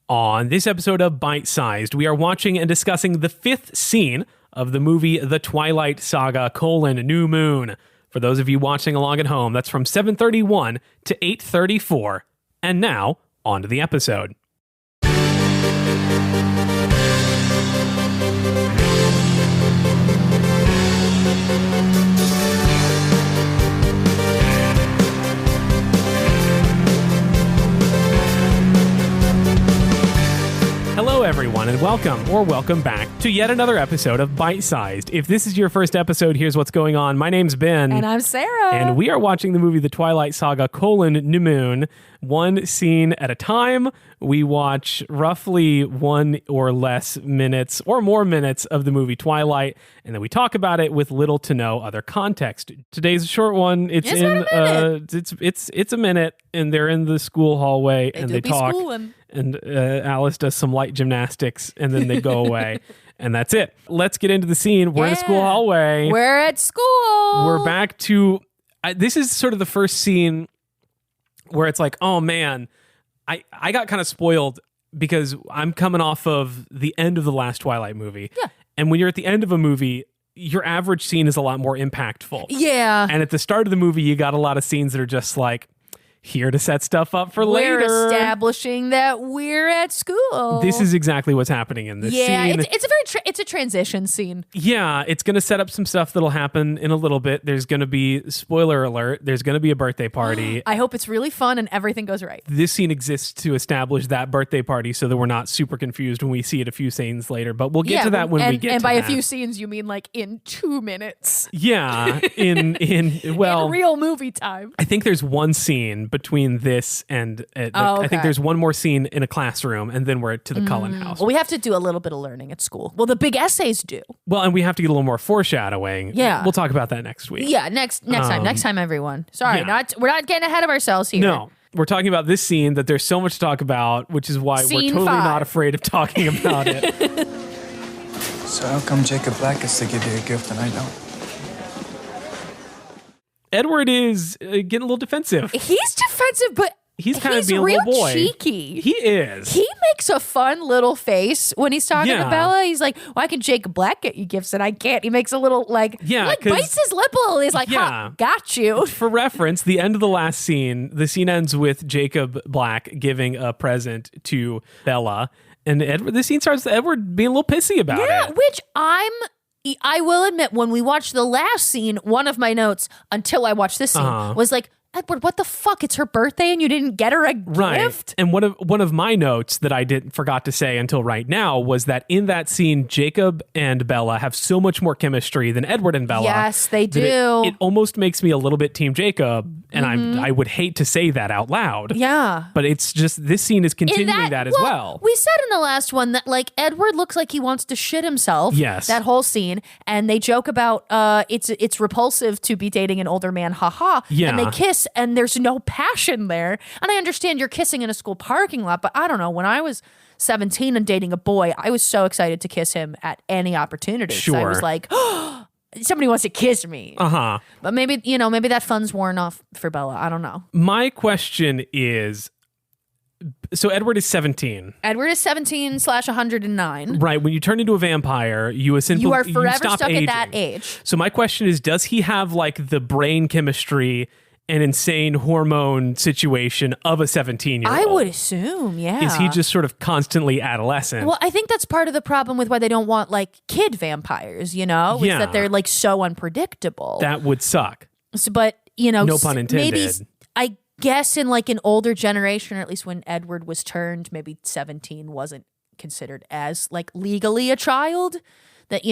On this episode of Bite Sized, we are watching and discussing the fifth scene of the movie The Twilight Saga: New Moon. For those of you watching along at home, that's from 7:31 to 8:34. And now, on to the episode. Hello, everyone, and welcome back to yet another episode of Bite Sized. If this is your first episode, here's what's going on. My name's Ben. And I'm Sarah. And we are watching the movie The Twilight Saga: New Moon, one scene at a time. We watch roughly one or less minutes or more minutes of the movie Twilight, and then we talk about it with little to no other context. Today's a short one. It's a minute, and they're in the school hallway and they talk. Schooling. And Alice does some light gymnastics, and then they go away. And that's it. Let's get into the scene. We're in a school hallway. We're at school. We're back to... this is sort of the first scene where it's like, oh, man, I got kind of spoiled because I'm coming off of the end of the last Twilight movie. Yeah. And when you're at the end of a movie, your average scene is a lot more impactful. Yeah. And at the start of the movie, you got a lot of scenes that are just like, here to set stuff up for later. We're establishing that we're at school. This is exactly what's happening in this scene. Yeah, it's a transition scene. Yeah, it's going to set up some stuff that'll happen in a little bit. There's going to be, spoiler alert, there's going to be a birthday party. I hope it's really fun and everything goes right. This scene exists to establish that birthday party so that we're not super confused when we see it a few scenes later. But we'll get to that when we get to that. And by a few scenes, you mean like in 2 minutes. Yeah, in real movie time. I think there's one scene between this and I think there's one more scene in a classroom, and then we're to the Cullen house. Well, we have to do a little bit of learning at school. Well, the big essays do. Well, and we have to get a little more foreshadowing. Yeah. We'll talk about that next week. Yeah, next time, everyone. Sorry, we're not getting ahead of ourselves here. No. We're talking about this scene that there's so much to talk about, which is why we're totally not afraid of talking about it. So how come Jacob Black gets to give you a gift and I don't? Edward is getting a little defensive. He's defensive, but he's kind of being a little boy. Cheeky. He is. He makes a fun little face when he's talking to Bella. He's like, "Why can Jacob Black get you gifts and I can't?" He makes a little bites his lip a little. He's like, "Ha, got you." For reference, the end of the last scene, the scene ends with Jacob Black giving a present to Bella, and the scene starts with Edward being a little pissy about it. Yeah, which I will admit, when we watched the last scene, one of my notes until I watched this scene was like, Edward, what the fuck? It's her birthday and you didn't get her a gift? And one of my notes that I forgot to say until right now was that in that scene, Jacob and Bella have so much more chemistry than Edward and Bella. Yes, they do. It almost makes me a little bit Team Jacob, and I would hate to say that out loud. Yeah. But it's just, this scene is continuing that as well. We said in the last one that like Edward looks like he wants to shit himself. Yes. That whole scene. And they joke about it's repulsive to be dating an older man, haha. Yeah. And they kiss and there's no passion there. And I understand you're kissing in a school parking lot, but I don't know. When I was 17 and dating a boy, I was so excited to kiss him at any opportunity. Sure. So I was like, oh, somebody wants to kiss me. But maybe that fun's worn off for Bella. I don't know. My question is, so Edward is 17. Edward is 17/109. Right. When you turn into a vampire, you are forever stop stuck aging. at that age. So my question is, does he have like the brain chemistry and insane hormone situation of a 17-year-old? I would assume, yeah. Is he just sort of constantly adolescent? Well, I think that's part of the problem with why they don't want like kid vampires, is that they're like so unpredictable. That would suck. So, but, no pun intended. Maybe, I guess in like an older generation, or at least when Edward was turned, maybe 17 wasn't considered as like legally a child. That,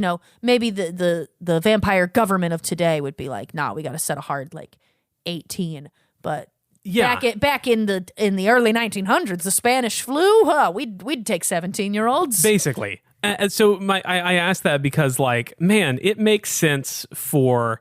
maybe the vampire government of today would be like, nah, we got to set a hard like 18. But back in the early 1900s, the Spanish flu, we'd take 17-year-olds basically. And so I asked that because like, man, it makes sense for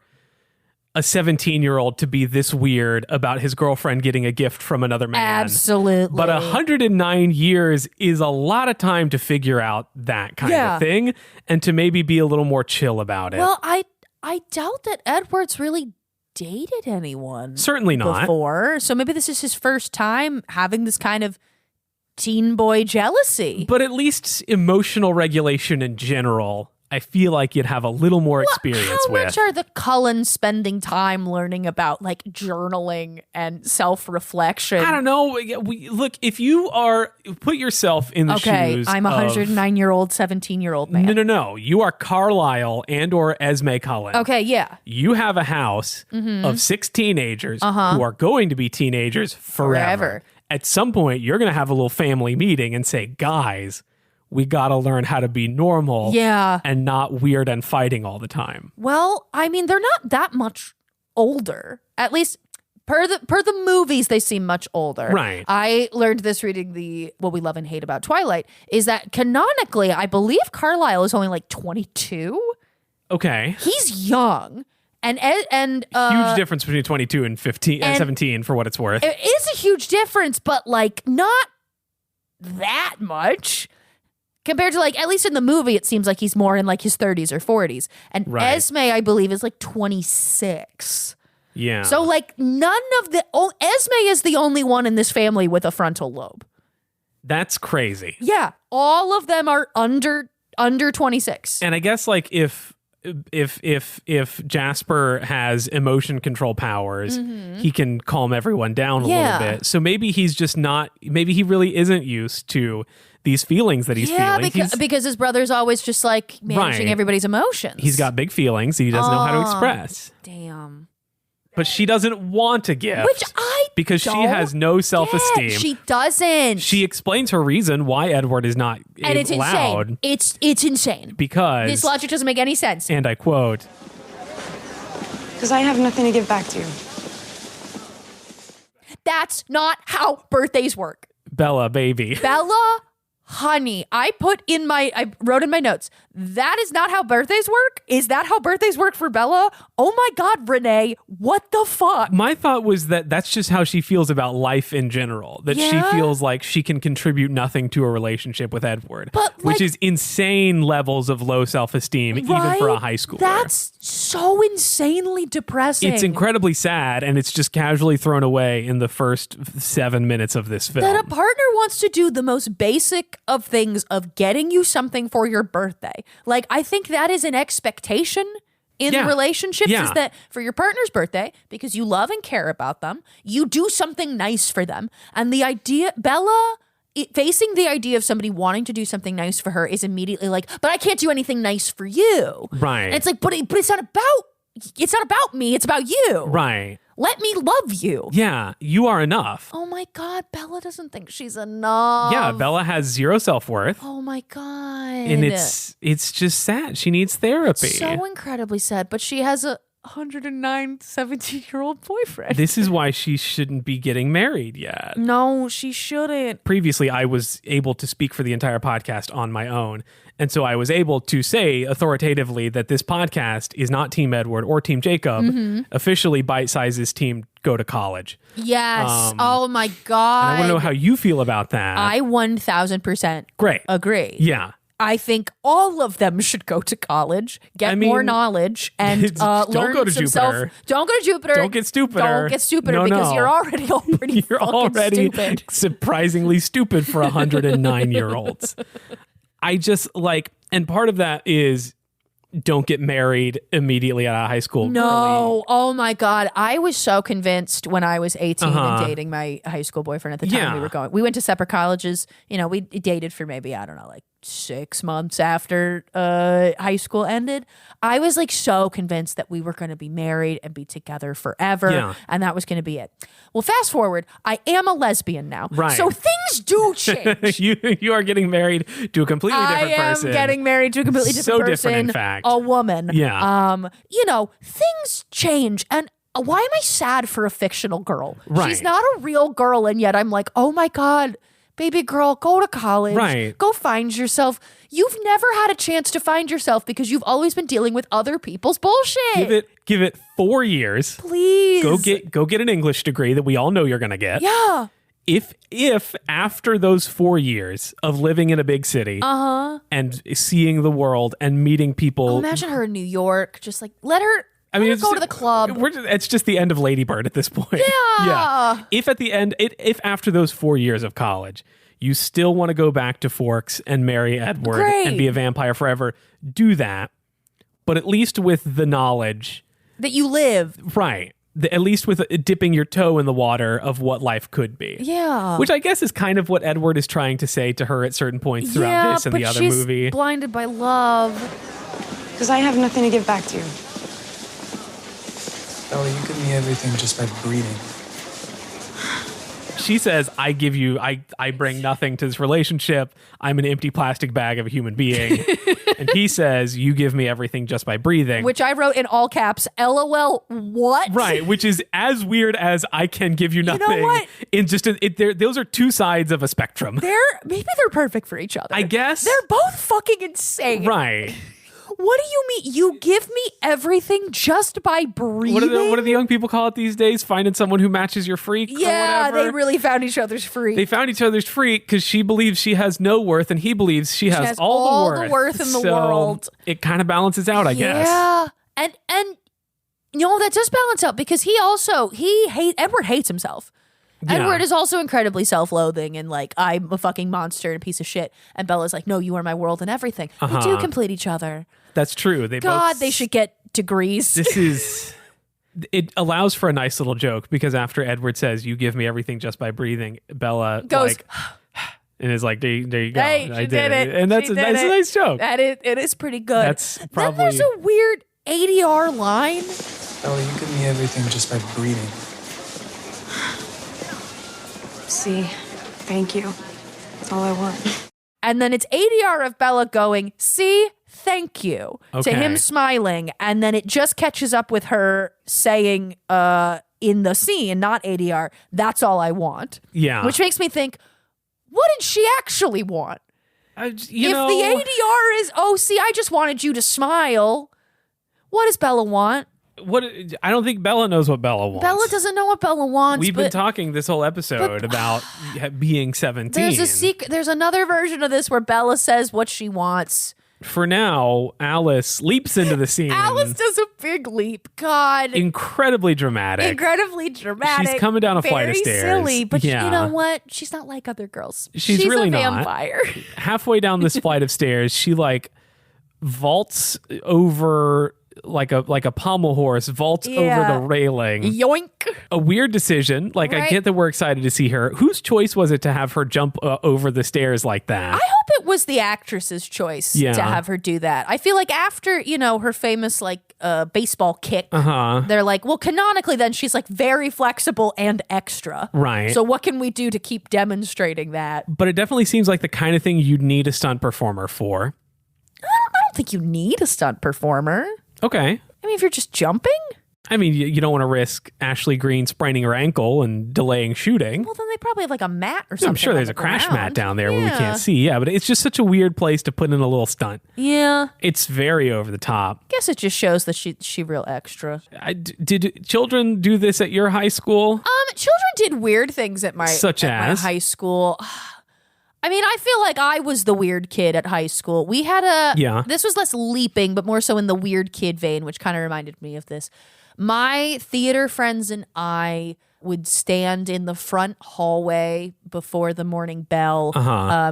a 17-year-old to be this weird about his girlfriend getting a gift from another man. Absolutely. But 109 years is a lot of time to figure out that kind of thing and to maybe be a little more chill about it. Well, I doubt that Edward's really dated anyone. Certainly not. Before. So maybe this is his first time having this kind of teen boy jealousy. But at least emotional regulation in general, I feel like you'd have a little more experience with. How much are the Cullens spending time learning about like journaling and self-reflection? I don't know. Look, if you put yourself in the shoes I'm a 109-year-old, 17-year-old man. No. You are Carlisle and or Esme Cullen. Okay, yeah. You have a house of 6 teenagers who are going to be teenagers forever. At some point, you're going to have a little family meeting and say, guys, we got to learn how to be normal and not weird and fighting all the time. Well, I mean, they're not that much older. At least per the movies, they seem much older. Right. I learned this reading the What We Love and Hate About Twilight is that canonically, I believe Carlisle is only like 22. Okay. He's young. And huge difference between 22 and 15 and 17 for what it's worth. It is a huge difference, but like not that much. Compared to like, at least in the movie, it seems like he's more in like his 30s or 40s. And Esme, I believe, is like 26. Yeah. So like Esme is the only one in this family with a frontal lobe. That's crazy. Yeah. All of them are under 26. And I guess like if Jasper has emotion control powers, he can calm everyone down a little bit. So maybe he's just maybe he really isn't used to these feelings that he's feeling. Because his brother's always just like managing everybody's emotions. He's got big feelings he doesn't know how to express. Damn. But she doesn't want a gift. Which I because she has no self-esteem. She doesn't. She explains her reason why Edward is not and it's allowed. Insane. It's insane. Because this logic doesn't make any sense. And I quote, because I have nothing to give back to you. That's not how birthdays work. Bella, baby. Bella, honey, I wrote in my notes, that is not how birthdays work. Is that how birthdays work for Bella? Oh my God, Renee, what the fuck? My thought was that that's just how she feels about life in general. That she feels like she can contribute nothing to a relationship with Edward. Which is insane levels of low self-esteem, even for a high schooler. That's so insanely depressing. It's incredibly sad, and it's just casually thrown away in the first 7 minutes of this film. That a partner wants to do the most basic of things of getting you something for your birthday. Like, I think that is an expectation in relationships is that for your partner's birthday, because you love and care about them, you do something nice for them. And the idea, Bella facing the idea of somebody wanting to do something nice for her is immediately like, but I can't do anything nice for you. Right. And it's like, but it's not about me, it's about you. Right. Let me love you. Yeah, you are enough. Oh my God, Bella doesn't think she's enough. Yeah, Bella has zero self-worth. Oh my God. And it's just sad. She needs therapy. So incredibly sad, but she has a 109 17-year-old boyfriend. This is why she shouldn't be getting married yet. No, she shouldn't. Previously, I was able to speak for the entire podcast on my own. And so I was able to say authoritatively that this podcast is not Team Edward or Team Jacob. Officially, Bite Size's team go to college. Yes. Oh my God. And I want to know how you feel about that. I 1000% Great. agree. Yeah. I think all of them should go to college, get more knowledge, and don't learn go to some Jupiter. Don't go to Jupiter. Don't get stupider. Don't get stupider because you're already all pretty You're fucking already stupid. surprisingly stupid for 109-year-olds. I just and part of that is don't get married immediately out of high school. No. Early. Oh my God. I was so convinced when I was 18 and dating my high school boyfriend at the time we were going. We went to separate colleges. You know, we dated for maybe, I don't know, like 6 months after high school ended. I was like so convinced that we were going to be married and be together forever. Yeah. And that was going to be it. Well, fast forward, I am a lesbian now. Right. So things do change. you are getting married to a completely different person. I am getting married to a completely different person. So different, in fact. A woman. Yeah. You know, things change. And why am I sad for a fictional girl? Right. She's not a real girl. And yet I'm like, oh my God, baby girl, go to college. Right. Go find yourself. You've never had a chance to find yourself because you've always been dealing with other people's bullshit. Give it 4 years. Please. Go get an English degree that we all know you're going to get. Yeah. If after those 4 years of living in a big city and seeing the world and meeting people. Imagine her in New York. Just like, let her it's go to the club. It's just the end of Lady Bird at this point. Yeah. If at the end, if after those 4 years of college, you still want to go back to Forks and marry Edward Great. and be a vampire forever, do that. But at least with the knowledge that you live. right. At least with dipping your toe in the water of what life could be. Yeah. Which I guess is kind of what Edward is trying to say to her at certain points throughout this and the other she's movie. blinded by love. Because I have nothing to give back to you. Bella, you give me everything just by breathing. She says, I bring nothing to this relationship. I'm an empty plastic bag of a human being. And he says, you give me everything just by breathing. Which I wrote in all caps, LOL, what? Right, which is as weird as I can give you nothing. know what? In just those are two sides of a spectrum. Maybe they're perfect for each other. I guess. They're both fucking insane. Right. What do you mean? You give me everything just by breathing? What do the young people call it these days? Finding someone who matches your freak or Yeah, whatever? they really found each other's freak. They found each other's freak because she believes she has no worth and he believes she has all the worth in the So world. It kind of balances out, I guess. Yeah. And that does balance out because Edward hates himself. Yeah. Edward is also incredibly self-loathing and like, I'm a fucking monster and a piece of shit. And Bella's like, no, you are my world and everything. They do complete each other. That's true. They should get degrees. It allows for a nice little joke because after Edward says, you give me everything just by breathing, Bella goes, and is like, there you go. Hey, I she did it. And that's She a did it. nice joke. It is pretty good. That's probably. Then there's a weird ADR line. Bella, you give me everything just by breathing. See, thank you. That's all I want. And then it's ADR of Bella going, see, thank you, Okay. to him smiling. And then it just catches up with her saying in the scene, not ADR, that's all I want. Yeah. Which makes me think, what did she actually want? If the ADR is, oh, see, I just wanted you to smile, what does Bella want? I don't think Bella knows what Bella wants. Bella doesn't know what Bella wants. We've been talking this whole episode about being 17. There's another version of this where Bella says what she wants. For now, Alice leaps into the scene. Alice does a big leap. God. Incredibly dramatic. Incredibly dramatic. She's coming down a flight of stairs. Very silly, but Yeah. you know what? She's not like other girls. She's really a not. vampire. Halfway down this flight of stairs, she vaults over like a pommel horse, vaults over the railing. Yoink. A weird decision. I Right. get that we're excited to see her. Whose choice was it to have her jump over the stairs like that? I hope it was the actress's choice to have her do that. I feel like after, her famous baseball kick, they're like, well, canonically then she's very flexible and extra. Right. So what can we do to keep demonstrating that? But it definitely seems like the kind of thing you'd need a stunt performer for. I don't think you need a stunt performer. Okay. I mean, if you're just jumping, I mean, you don't want to risk Ashley Green spraining her ankle and delaying shooting. well, then they probably have a mat or something. I'm sure on there's the a crash ground. mat down there where we Yeah. can't see. Yeah, but it's just such a weird place to put in a little stunt. Yeah. It's very over the top. Guess it just shows that she real extra. Did children do this at your high school? Children did weird things at my Such at my as? high school. I mean, I feel like I was the weird kid at high school. We had this was less leaping, but more so in the weird kid vein, which kind of reminded me of this. My theater friends and I would stand in the front hallway before the morning bell.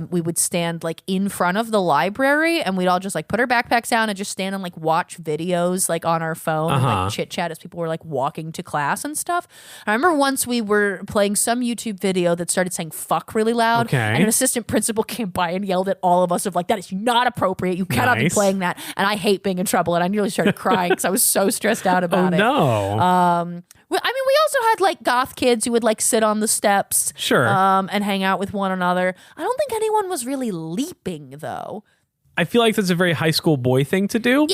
We would stand in front of the library and we'd all just put our backpacks down and just stand and watch videos on our phone and chit chat as people were walking to class and stuff. I remember once we were playing some YouTube video that started saying fuck really loud. Okay. And an assistant principal came by and yelled at all of us that is not appropriate. You cannot be Nice. playing that. And I hate being in trouble. And I nearly started crying because I was so stressed out about it. No. Well, I mean, we also had goth kids who would sit on the steps, Sure. and hang out with one another. I don't think anyone was really leaping though. I feel like that's a very high school boy thing to do.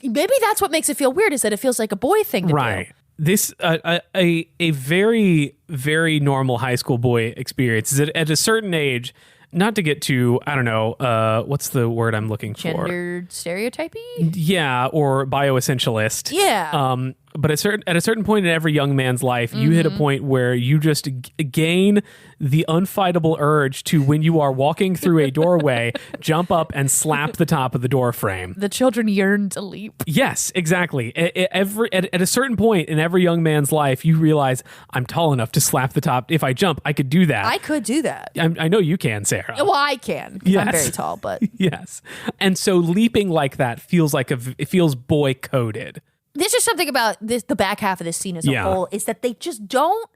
Maybe that's what makes it feel weird is that it feels like a boy thing to Right. do. This a very, very normal high school boy experience is that at a certain age, not to get too, I don't know, what's the word I'm looking for? Gendered stereotypy? Yeah, or bioessentialist. Yeah. But at a certain point in every young man's life, you hit a point where you just gain the unfightable urge to, when you are walking through a doorway, jump up and slap the top of the door frame. The children yearn to leap. Yes, exactly. At a certain point in every young man's life, you realize, I'm tall enough to slap the top. If I jump, I could do that. I could do that. I know you can, Sarah. Well, I can. Yes. I'm very tall, but Yes. And so leaping like that feels it feels boy coded. there's just something about this, the back half of this scene as a Yeah. whole, is that they just don't,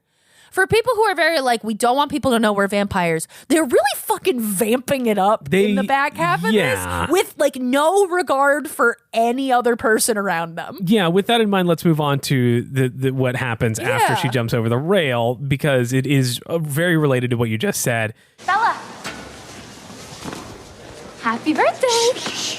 for people who are very like, we don't want people to know we're vampires, they're really fucking vamping it up in the back half of this with like no regard for any other person around them. Yeah, with that in mind, let's move on to the what happens after she jumps over the rail, because it is very related to what you just said. Bella! Happy birthday!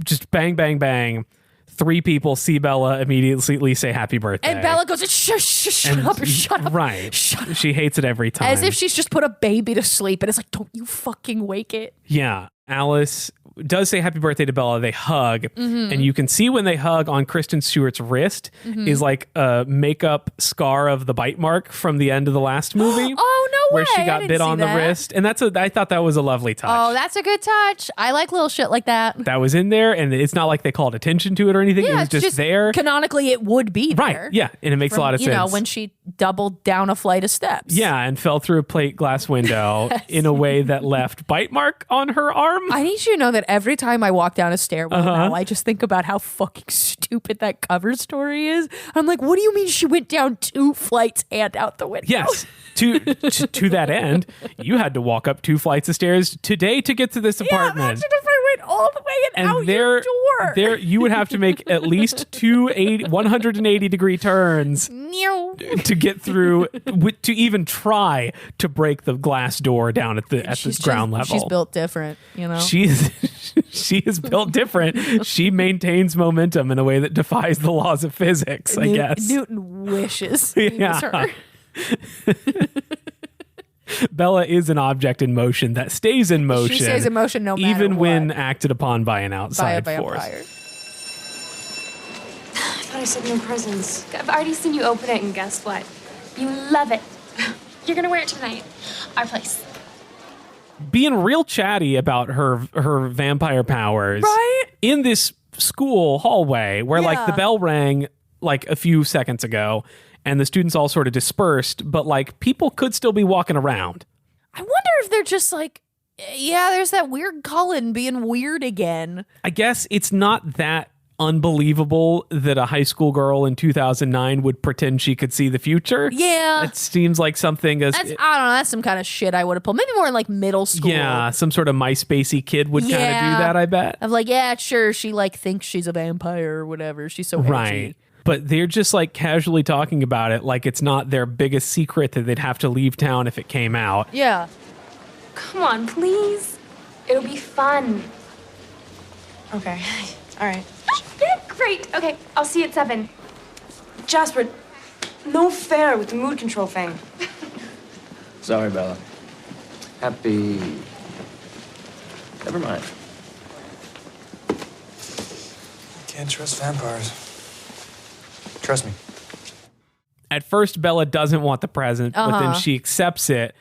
Just bang, bang, bang. 3 people see Bella, immediately say happy birthday. And Bella goes, shut up. Right. Shut up. She hates it every time. As if she's just put a baby to sleep. And it's like, don't you fucking wake it. Yeah. Alice does say happy birthday to Bella. They hug. And you can see when they hug on Kristen Stewart's wrist is like a makeup scar of the bite mark from the end of the last movie. Oh, no way. Where she I got didn't bit see on the that. wrist. And I thought that was a lovely touch. Oh, that's a good touch. I like little shit like that. That was in there, and it's not like they called attention to it or anything. Yeah, it was it's just there. Canonically, it would be Right. there. Yeah. And it makes a lot of sense. You know, when she doubled down a flight of steps. Yeah, and fell through a plate glass window in a way that left bite mark on her arm. I need you to know that every time I walk down a stairwell now, I just think about how fucking stupid that cover story is. I'm like, what do you mean she went down 2 flights and out the window? Yes. To that end, you had to walk up 2 flights of stairs today to get to this apartment. Imagine if I went all the way and out your door. There, you would have to make at least 180-degree turns to get through, to even try to break the glass door down at the ground level. She's built different, you know? She is built different. She maintains momentum in a way that defies the laws of physics, I guess. Newton wishes he was her. Bella is an object in motion that stays in motion. She stays in motion no matter even what. when acted upon by an outside by a force. vampire. I thought I said no presents. I've already seen you open it, and guess what? You love it. You're gonna wear it tonight. Our place. Being real chatty about her vampire powers, Right? in this school hallway where like the Yeah. bell rang like a few seconds ago and the students all sort of dispersed, but like people could still be walking around. I wonder if they're just like, yeah, there's that weird Cullen being weird again. I guess it's not that unbelievable that a high school girl in 2009 would pretend she could see the future. Yeah. It seems like something I don't know. That's some kind of shit I would have pulled. Maybe more in like middle school. yeah, some sort of MySpacey kid would kind of do Yeah. that, I bet. Of like, yeah, sure, she like thinks she's a vampire or whatever. She's so edgy. Right. But they're just like casually talking about it like it's not their biggest secret that they'd have to leave town if it came out. Yeah. Come on, please. It'll be fun. Okay. All right. Yeah, great. Okay, I'll see you at 7. Jasper, no fair with the mood control thing. Sorry, Bella. Happy... Never mind. Can't trust vampires. Trust me. At first, Bella doesn't want the present, but then she accepts it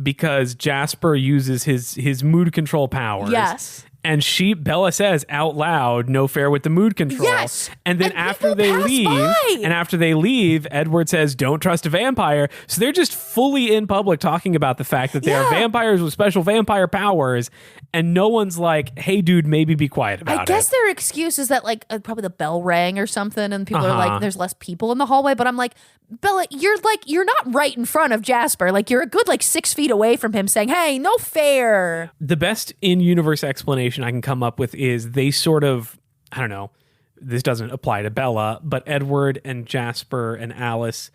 because Jasper uses his mood control powers. Yes. And Bella says out loud, no fair with the mood control. Yes. And then And after people they leave, Edward says, don't trust a vampire. So they're just fully in public talking about the fact that they are vampires with special vampire powers. And no one's like, hey, dude, maybe be quiet about it. I guess their excuse is that like probably the bell rang or something, and people are like, "There's less people in the hallway." But I'm like, Bella, you're not right in front of Jasper. Like you're a good like 6 feet away from him, saying, "Hey, no fair." The best in-universe explanation I can come up with is they sort of, I don't know, this doesn't apply to Bella, but Edward and Jasper and Alice,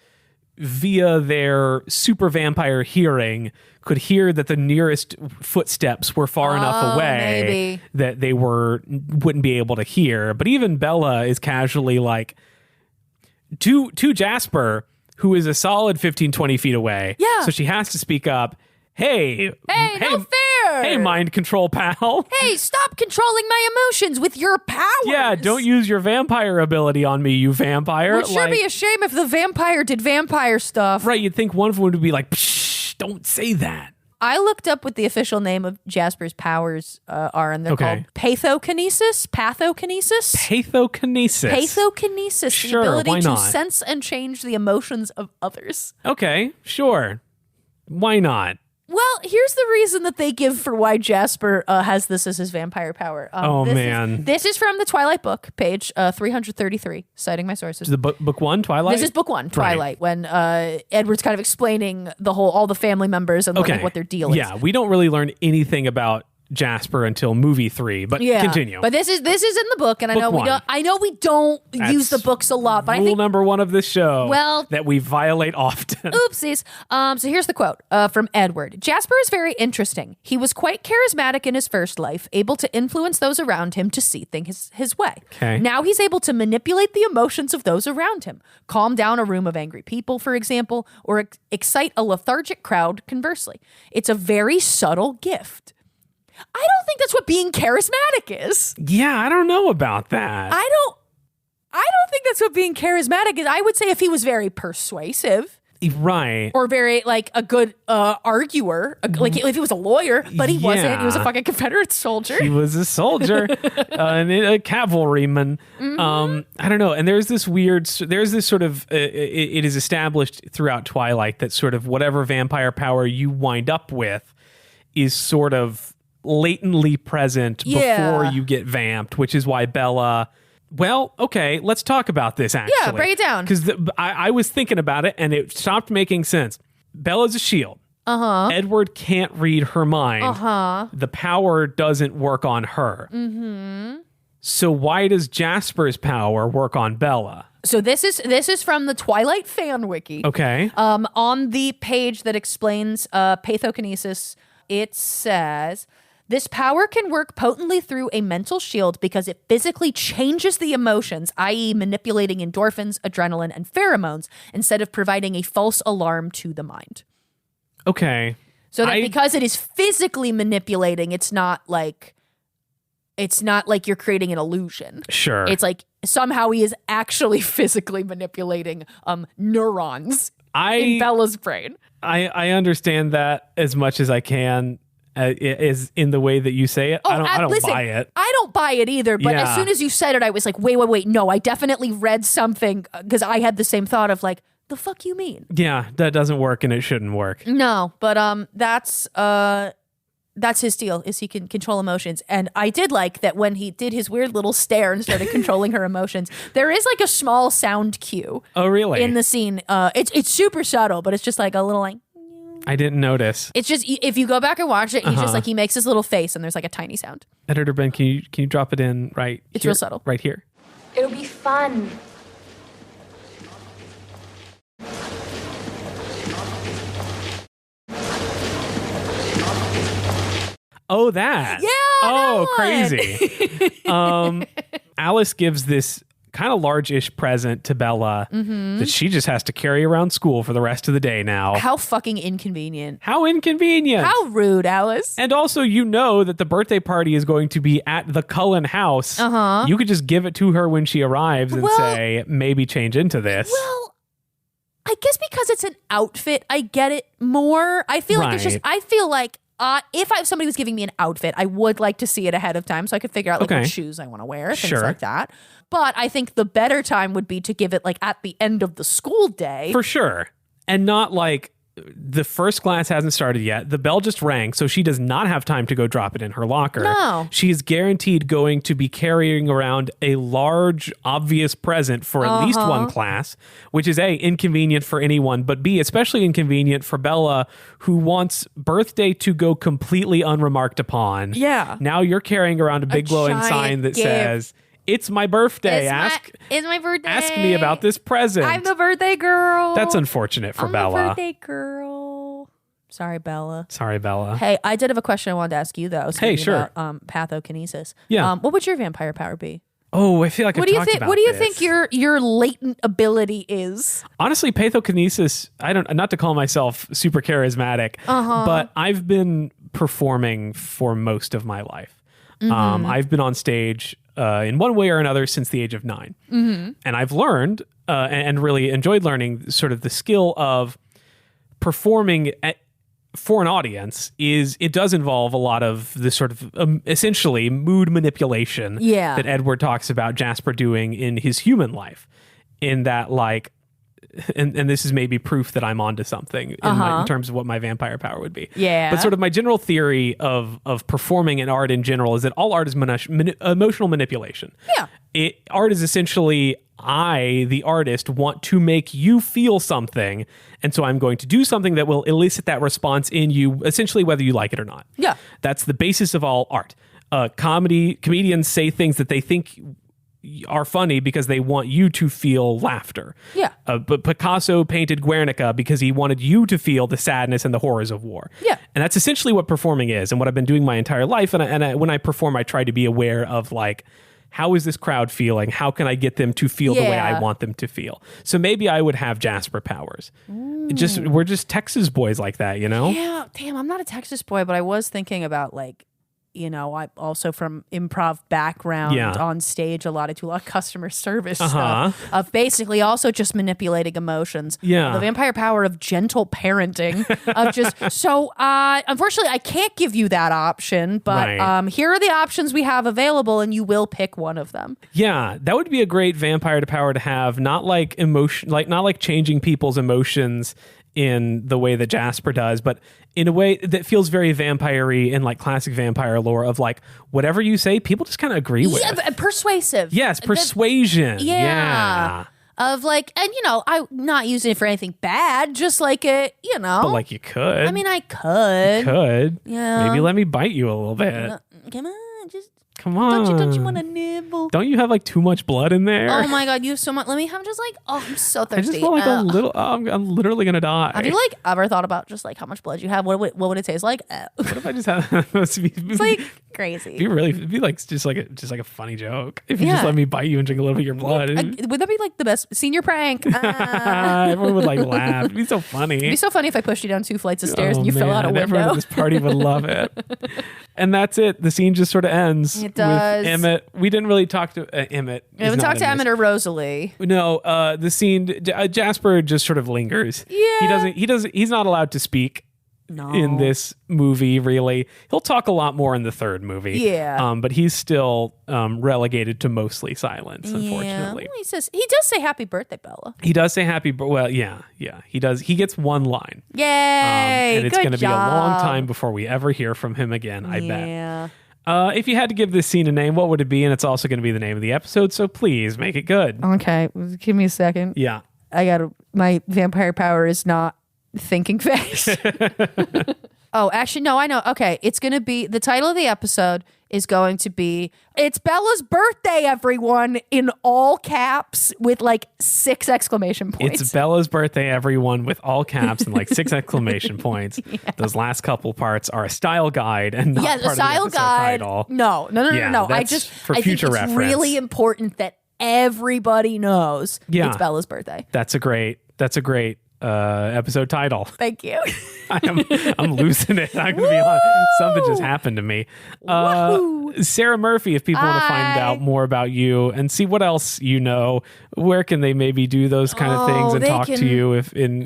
via their super vampire hearing, could hear that the nearest footsteps were far enough away maybe. that they wouldn't be able to hear. But even Bella is casually like, to Jasper, who is a solid 15, 20 feet away. Yeah. So she has to speak up. Hey, Hey, no fair. Hey, mind control pal. Hey, stop controlling my emotions with your powers. Yeah, don't use your vampire ability on me, you vampire. Would sure be a shame if the vampire did vampire stuff. Right, you'd think one of them would be like, psh, don't say that. I looked up what the official name of Jasper's powers are, and they're called pathokinesis. Pathokinesis. Sure, the ability why to not? sense and change the emotions of others. Okay, sure. Why not? Well, here's the reason that they give for why Jasper has this as his vampire power. This is from the Twilight book, page 333, citing my sources. The book one, Twilight? This is book one, Twilight, when Edward's kind of explaining all the family members and like, what their deal is. Yeah, we don't really learn anything about Jasper until movie 3, but continue. But this is in the book, and I know we don't use the books a lot, but I think number 1 of this show, well, that we violate often. Oopsies. So here's the quote from Edward. Jasper is very interesting. He was quite charismatic in his first life, able to influence those around him to see things his way. Okay. Now he's able to manipulate the emotions of those around him, calm down a room of angry people, for example, or excite a lethargic crowd, conversely. It's a very subtle gift. I don't think that's what being charismatic is. Yeah, I don't know about that. I don't think that's what being charismatic is. I would say if he was very persuasive. Right. Or very, like, a good arguer. Like, if he was a lawyer, but he wasn't. He was a fucking Confederate soldier. He was a soldier, and a cavalryman. I don't know. And there's this sort of, it is established throughout Twilight that sort of whatever vampire power you wind up with is sort of latently present before you get vamped, which is why Bella... Well, okay, let's talk about this, actually. Yeah, break it down. Because I was thinking about it, and it stopped making sense. Bella's a shield. Uh-huh. Edward can't read her mind. Uh-huh. The power doesn't work on her. Mm-hmm. So why does Jasper's power work on Bella? So this is from the Twilight fan wiki. Okay. On the page that explains pathokinesis, it says... This power can work potently through a mental shield because it physically changes the emotions, i.e. manipulating endorphins, adrenaline, and pheromones, instead of providing a false alarm to the mind. Okay. So that because it is physically manipulating, it's not like you're creating an illusion. Sure. It's like somehow he is actually physically manipulating neurons in Bella's brain. I understand that as much as I can. Is in the way that you say it. I don't listen, buy it. I don't buy it either. But as soon as you said it, I was like, wait. No, I definitely read something because I had the same thought of like, the fuck you mean? Yeah, that doesn't work and it shouldn't work. No, but that's his deal, is he can control emotions. And I did like that when he did his weird little stare and started controlling her emotions, there is like a small sound cue. Oh, really? In the scene. It's super subtle, but it's just like a little like, I didn't notice. it's just, if you go back and watch it, he's just like, he makes this little face and there's like a tiny sound. Editor Ben, can you drop it in right It's here? real subtle. Right here. It'll be fun. Oh, that. Yeah. Oh, that one. crazy. Alice gives this kind of large-ish present to Bella that she just has to carry around school for the rest of the day now. How fucking inconvenient. How inconvenient. How rude, Alice. And also, you know that the birthday party is going to be at the Cullen house. Uh-huh. You could just give it to her when she arrives and say, maybe change into this. Well, I guess because it's an outfit, I get it more. I feel like it's just, I feel like if somebody was giving me an outfit, I would like to see it ahead of time so I could figure out like what shoes I want to wear, things like that. But I think the better time would be to give it like at the end of the school day. For sure. And not like the first class hasn't started yet. The bell just rang, so she does not have time to go drop it in her locker. No. She is guaranteed going to be carrying around a large, obvious present for at least one class, which is A, inconvenient for anyone, but B, especially inconvenient for Bella, who wants birthday to go completely unremarked upon. Yeah. Now you're carrying around a big glowing giant sign that gift. says, it's my birthday. It's my birthday. Ask me about this present. I'm the birthday girl. That's unfortunate for Bella. I'm the birthday girl. Sorry, Bella. Sorry, Bella. Hey, I did have a question I wanted to ask you though. Hey, sure. About, pathokinesis. Yeah. What would your vampire power be? Oh, I feel like What do you think? What do you think your latent ability is? Honestly, pathokinesis. Not to call myself super charismatic, but I've been performing for most of my life. I've been on stage in one way or another since the age of 9. And I've learned and really enjoyed learning sort of the skill of performing for an audience. It does involve a lot of the sort of essentially mood manipulation that Edward talks about Jasper doing in his human life, in that like, and this is maybe proof that I'm onto something in terms of what my vampire power would be. Yeah. But sort of my general theory of performing in art in general is that all art is emotional manipulation. Yeah. Art is essentially, I, the artist, want to make you feel something, and so I'm going to do something that will elicit that response in you, essentially whether you like it or not. Yeah. That's the basis of all art. Comedians say things that they think are funny because they want you to feel laughter. Yeah. But Picasso painted Guernica because he wanted you to feel the sadness and the horrors of war. Yeah. And that's essentially what performing is, and what I've been doing my entire life. And when I perform, I try to be aware of like, how is this crowd feeling? How can I get them to feel the way I want them to feel? So maybe I would have Jasper powers. We're just Texas boys like that, you know? Yeah. Damn, I'm not a Texas boy, but I was thinking about like, you know, I also from improv background on stage, do a lot of customer service stuff of basically also just manipulating emotions. Yeah. The vampire power of gentle parenting of just, so unfortunately I can't give you that option, but here are the options we have available and you will pick one of them. Yeah, that would be a great vampire power to have, not like not like changing people's emotions in the way that Jasper does, but in a way that feels very vampire-y in like classic vampire lore of like, whatever you say, people just kind of agree with. Yeah, persuasive. Yes, persuasion. Yeah. Of like, and you know, I'm not using it for anything bad, just like it, you know. But like you could. I mean, I could. You could. Yeah. Maybe let me bite you a little bit. Come on, just. Come on. Don't you want to nibble? Don't you have like too much blood in there? Oh my God, you have so much. Let me have just like, oh, I'm so thirsty. I just feel like a little, I'm literally going to die. Have you like ever thought about just like how much blood you have? What would it taste like? What if I just had, it's like crazy. It'd be like just like a funny joke. If you just let me bite you and drink a little bit of your blood. Would that be like the best senior prank? Everyone would like laugh. It'd be so funny. It'd be so funny if I pushed you down 2 flights of stairs and you fell out a window. Everyone at this party would love it. And that's it. The scene just sort of ends. It does. With Emmett. We didn't really talk to Emmett. We haven't talked to Emmett or Rosalie. No, the scene, Jasper just sort of lingers. Yeah. He's not allowed to speak in this movie, really. He'll talk a lot more in the third movie. Yeah. But he's still relegated to mostly silence, unfortunately. Yeah. He does say happy birthday, Bella. He does say he does. He gets one line. Yay. And it's going to be a long time before we ever hear from him again, I bet. Yeah. If you had to give this scene a name, what would it be? And it's also going to be the name of the episode, so please make it good. Okay, give me a second. Yeah. My vampire power is not thinking fast. Oh, actually, no, I know. Okay, it's going to be, the title of the episode is going to be, it's Bella's birthday, everyone, in all caps with like 6 exclamation points. It's Bella's birthday, everyone, with all caps and like 6 exclamation points. Yeah. Those last couple parts are a style guide and not part a style of the guide. title. No. I think it's really important that everybody knows it's Bella's birthday. That's a great episode title. Thank you. I'm losing it. I'm gonna be honest. Something just happened to me. Sarah Murphy, if people want to find out more about you and see what else you know, where can they maybe do those kind of things and talk to you if in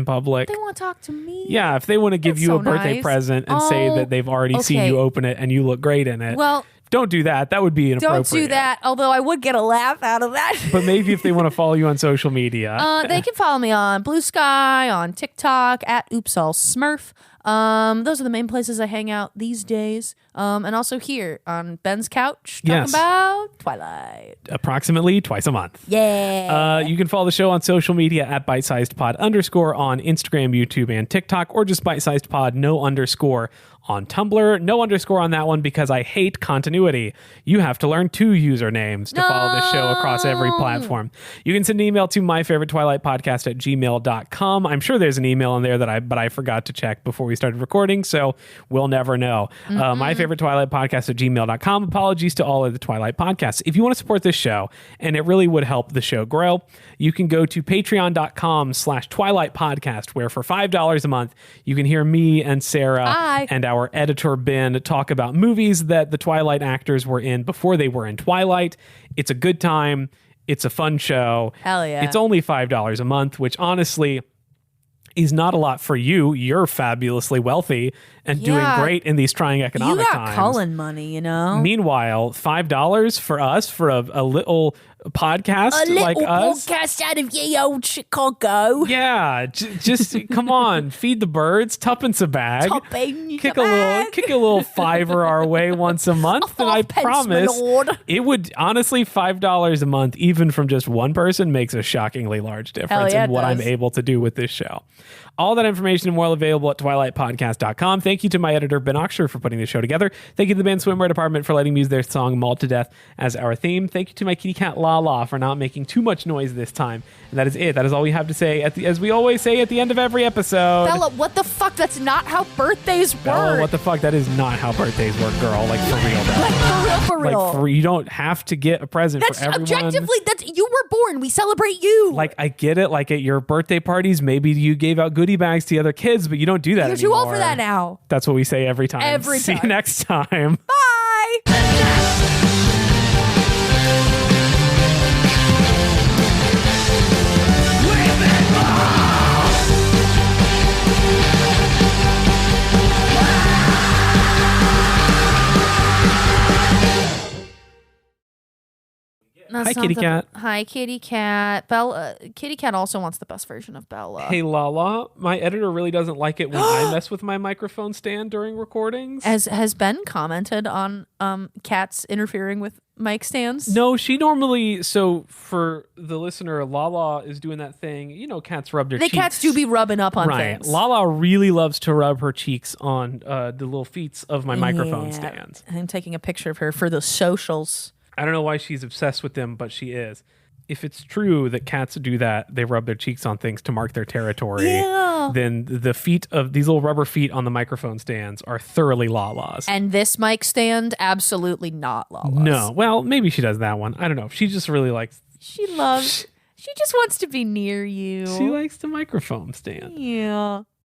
public? They want to talk to me. Yeah, if they want to give you a birthday present and say that they've already seen you open it and you look great in it. Well, don't do that. That would be inappropriate. Don't do that, although I would get a laugh out of that. But maybe if they want to follow you on social media. They can follow me on Blue Sky, on TikTok, at OopsAllSmurf. Those are the main places I hang out these days. And also here on Ben's couch, talking about Twilight. Approximately twice a month. Yeah. You can follow the show on social media at bitesizedpod_ on Instagram, YouTube, and TikTok, or just bitesizedpod, no underscore on Tumblr. No underscore on that one because I hate continuity. You have to learn 2 usernames to follow this show across every platform. You can send an email to myfavoritetwilightpodcast@gmail.com. I'm sure there's an email in there but I forgot to check before we started recording, so we'll never know. myfavoritetwilightpodcast@gmail.com. Apologies to all of the Twilight podcasts. If you want to support this show, and it really would help the show grow, you can go to patreon.com/Twilight Podcast, where for $5 a month, you can hear me and Sarah and our editor Ben talk about movies that the Twilight actors were in before they were in Twilight. It's a good time. It's a fun show. Hell yeah. It's only $5 a month, which honestly is not a lot for you. You're fabulously wealthy and doing great in these trying economic you got times. Cullen money, you know? Meanwhile, $5 for us for a little podcast like us. Podcast out of ye old Chicago. Yeah, just come on, feed the birds, tuppence a bag. Kick a little $5 our way once a month, and I promise it would honestly $5 a month, even from just one person, makes a shockingly large difference in what I'm able to do with this show. All that information and more available at twilightpodcast.com. Thank you to my editor, Ben Oxer, for putting the show together. Thank you to the band Swimwear Department for letting me use their song Mauled to Death as our theme. Thank you to my kitty cat Lala for not making too much noise this time. And that is it. That is all we have to say, as we always say at the end of every episode. Bella, what the fuck? That's not how birthdays work. Bella, what the fuck? That is not how birthdays work, girl. Like, for real, bro. Like, for real. Like, you don't have to get a present for everyone. Objectively, you were born. We celebrate you. Like, I get it. Like, at your birthday parties, maybe you gave out goodie bags to the other kids, but you don't do that anymore. You're too old for that now. That's what we say every time. See you next time. Bye. Hi, kitty cat. Hi, kitty cat. Bella. Kitty cat also wants the best version of Bella. Hey, Lala. My editor really doesn't like it when I mess with my microphone stand during recordings. Has Ben commented on cats interfering with mic stands? No, she normally. So for the listener, Lala is doing that thing. You know, cats rub their cheeks. Cats do be rubbing up on things. Lala really loves to rub her cheeks on the little feet of my microphone stands. I'm taking a picture of her for the socials. I don't know why she's obsessed with them, but she is. If it's true that cats do that, they rub their cheeks on things to mark their territory, then the feet of these little rubber feet on the microphone stands are thoroughly Lala's. And this mic stand, absolutely not Lala's. No. Well, maybe she does that one. I don't know. She just really likes... She just wants to be near you. She likes the microphone stand. Yeah.